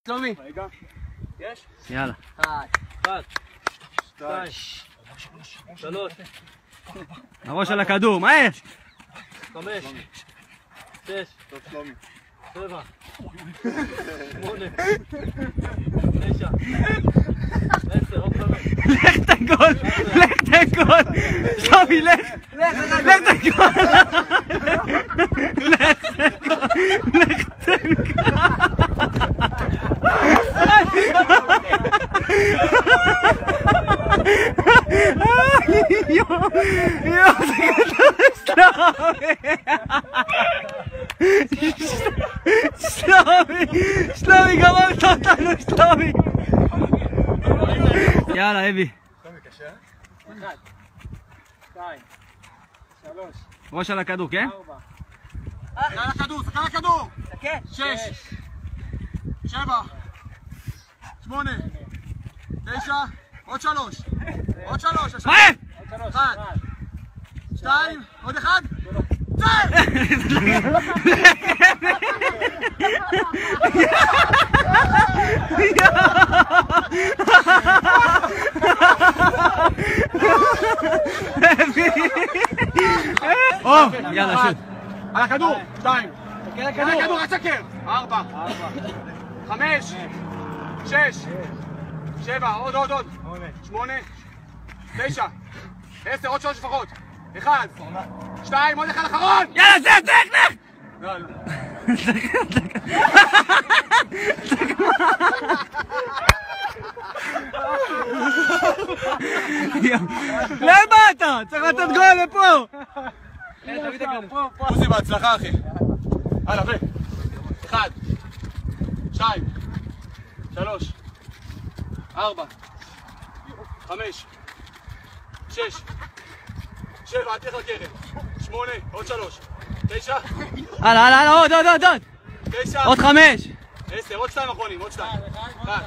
שלומי. רגע. יש? יאללה. 1, 2, 3, הראש על הכדור, מהר! 5, 6, טוב שלומי. 7, 8, 9, 10, עוד 5. לך תגול! לך תגול! שלומי, לך! לך תגול! לך תגול! לך שלומי, גמרת אותנו, שלומי! יאללה, אבי. שלומי, קשה? 1, 2, 3, ראש על הכדור, כן? 4. שחקן הכדור, שחקן הכדור! 6, 7, 8, 9, עוד 3, עוד 3, מהר! 1, 2, עוד 1, יאללה, שוט. על הכדור, 2, על הכדור, הסקר, 4, 5, 6, 7, עוד, 8, 9, 10, עוד 3 לפחות, 1, 2, עוד 1 אחרון! יאללה, זה, לך! לא, לא. לאן באת? צריך לתת גול לפה! עוזי, בהצלחה אחי. הלאה, 1, 2, 3, 4, 5, 6, 7, אל תלך לקרן, 8, עוד 3, 9, הלאה, עוד! 9, עוד 5! 10, עוד 2 אחרונים, עוד 2. 1,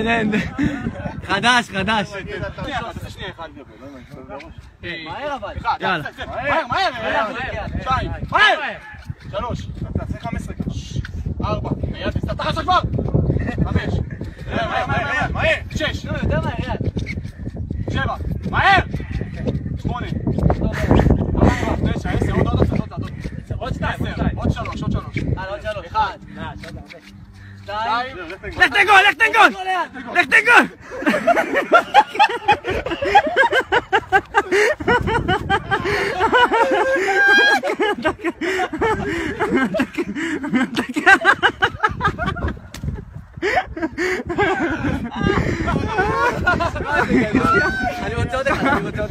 אין. חדש. תעשה שנייה, 1. מהר אבל. יאללה. מהר, 2, 3, תעשה 15. 4, יד, תסתת עכשיו כבר. 5, מהר, 6, יותר מהר, יד. 7, מהר! 8, 9, 10, עוד 2, עוד 3, עוד 3. עוד 3. 1, 2, לך תגול! לך תגול! אני רוצה עוד אחד.